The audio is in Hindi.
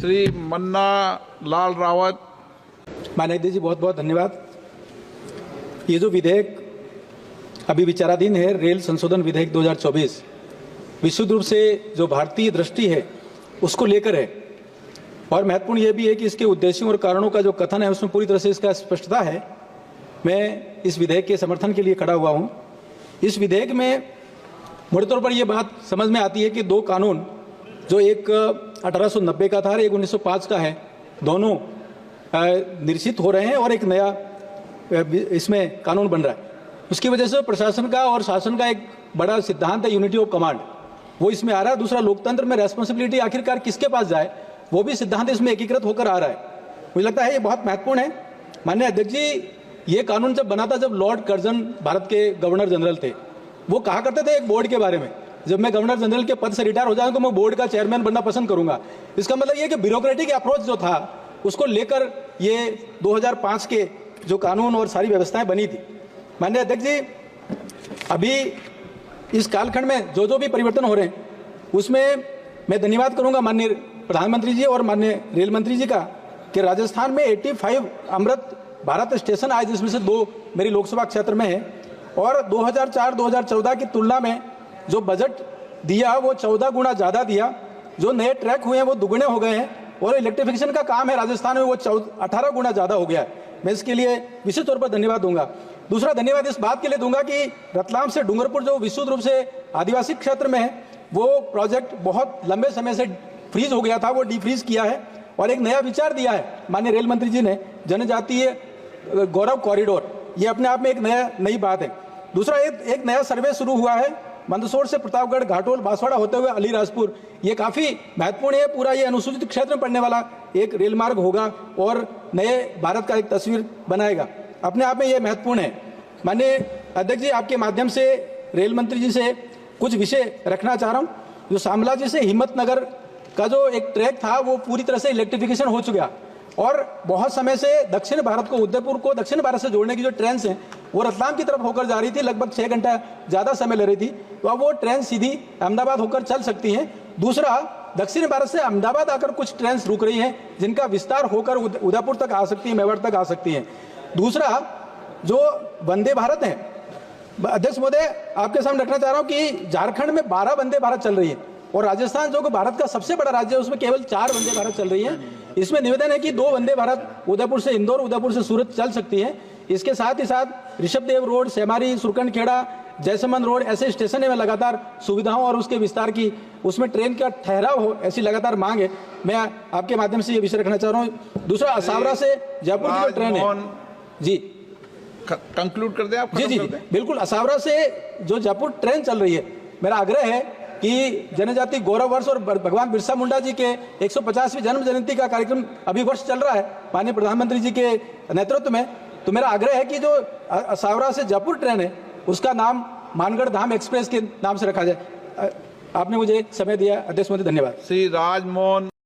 श्री मन्ना लाल रावत। माननीय अध्यक्ष जी, बहुत बहुत धन्यवाद। ये जो विधेयक अभी विचाराधीन है, रेल संशोधन विधेयक 2024, विशुद्ध रूप से जो भारतीय दृष्टि है उसको लेकर है, और महत्वपूर्ण यह भी है कि इसके उद्देश्यों और कारणों का जो कथन है उसमें पूरी तरह से इसका स्पष्टता है। मैं इस विधेयक के समर्थन के लिए खड़ा हुआ हूँ। इस विधेयक में मोटे तौर पर यह बात समझ में आती है कि दो कानून, जो एक 1890 का था और एक 1905 का है, दोनों निरसित हो रहे हैं और एक नया इसमें कानून बन रहा है। उसकी वजह से प्रशासन का और शासन का एक बड़ा सिद्धांत है यूनिटी ऑफ कमांड, वो इसमें आ रहा है। दूसरा, लोकतंत्र में रेस्पॉन्सिबिलिटी आखिरकार किसके पास जाए, वो भी सिद्धांत इसमें एकीकृत होकर आ रहा है। मुझे लगता है ये बहुत महत्वपूर्ण है। माननीय अध्यक्ष जी, ये कानून जब बना था, जब लॉर्ड कर्जन भारत के गवर्नर जनरल थे, वो कहा करते थे एक बोर्ड के बारे में, जब मैं गवर्नर जनरल के पद से रिटायर हो जाऊंगा तो मैं बोर्ड का चेयरमैन बनना पसंद करूंगा। इसका मतलब ये कि ब्यूरोक्रेटिक अप्रोच जो था उसको लेकर ये 2005 के जो कानून और सारी व्यवस्थाएं बनी थी। माननीय अध्यक्ष जी, अभी इस कालखंड में जो भी परिवर्तन हो रहे हैं उसमें मैं धन्यवाद करूंगा माननीय प्रधानमंत्री जी और माननीय रेल मंत्री जी का, कि राजस्थान में 85 अमृत भारत स्टेशन आए, जिसमें से 2 मेरी लोकसभा क्षेत्र में है, और 2004-2014 की तुलना में जो बजट दिया वो 14 गुना ज़्यादा दिया। जो नए ट्रैक हुए हैं वो दुगने हो गए हैं, और इलेक्ट्रिफिकेशन का काम है राजस्थान में वो 18 गुना ज़्यादा हो गया है। मैं इसके लिए विशेष तौर पर धन्यवाद दूंगा। दूसरा धन्यवाद इस बात के लिए दूंगा कि रतलाम से डूंगरपुर जो विशुद्ध रूप से आदिवासी क्षेत्र में है, वो प्रोजेक्ट बहुत लंबे समय से फ्रीज हो गया था, वो डीफ्रीज किया है और एक नया विचार दिया है माननीय रेल मंत्री जी ने, जनजातीय गौरव कॉरिडोर। ये अपने आप में एक नई बात है। दूसरा, एक नया सर्वे शुरू हुआ है मंदसौर से प्रतापगढ़, घाटोल, बांसवाड़ा होते हुए अलीराजपुर। ये काफ़ी महत्वपूर्ण है। पूरा ये अनुसूचित क्षेत्र में पड़ने वाला एक रेल मार्ग होगा और नए भारत का एक तस्वीर बनाएगा। अपने आप में ये महत्वपूर्ण है। माननीय अध्यक्ष जी, आपके माध्यम से रेल मंत्री जी से कुछ विषय रखना चाह रहा हूँ। जो शामला से हिम्मतनगर का जो एक ट्रैक था वो पूरी तरह से इलेक्ट्रिफिकेशन हो चुका, और बहुत समय से दक्षिण भारत को, उदयपुर को दक्षिण भारत से जोड़ने की जो ट्रेन हैं वो रतलाम की तरफ होकर जा रही थी, लगभग 6 घंटा ज़्यादा समय ले रही थी, तो अब वो ट्रेन सीधी अहमदाबाद होकर चल सकती हैं। दूसरा, दक्षिण भारत से अहमदाबाद आकर कुछ ट्रेन रुक रही हैं जिनका विस्तार होकर उदयपुर तक आ सकती है, मेवाड़ तक आ सकती हैं। दूसरा, जो वंदे भारत है, अध्यक्ष महोदय आपके सामने रखना चाह रहा हूँ कि झारखंड में 12 वंदे भारत चल रही है, और राजस्थान जो कि भारत का सबसे बड़ा राज्य है उसमें केवल 4 वंदे भारत चल रही है। इसमें निवेदन है कि 2 वंदे भारत उदयपुर से इंदौर, उदयपुर से सूरत चल सकती है। इसके साथ ही साथ ऋषभदेव रोड, सेमारी, सुरकंडखेड़ा, जयसमंद रोड ऐसे स्टेशन में लगातार सुविधाओं और उसके विस्तार की, उसमें ट्रेन का ठहराव हो, ऐसी लगातार मांग है। मैं आपके माध्यम से ये विषय रखना चाह रहा हूँ। दूसरा, असावरा से जयपुर की जो ट्रेन है, जी कंक्लूड कर दें आप। जी बिल्कुल। असावरा से जो जयपुर ट्रेन चल रही है, मेरा आग्रह है कि जनजाति गौरव वर्ष और भगवान बिरसा मुंडा जी के 150वीं जन्म जयंती का कार्यक्रम अभी वर्ष चल रहा है माननीय प्रधानमंत्री जी के नेतृत्व में, तो मेरा आग्रह है कि जो असावरा से जयपुर ट्रेन है उसका नाम मानगढ़ धाम एक्सप्रेस के नाम से रखा जाए। आपने मुझे समय दिया, अध्यक्ष महोदय, धन्यवाद। श्री राजमोहन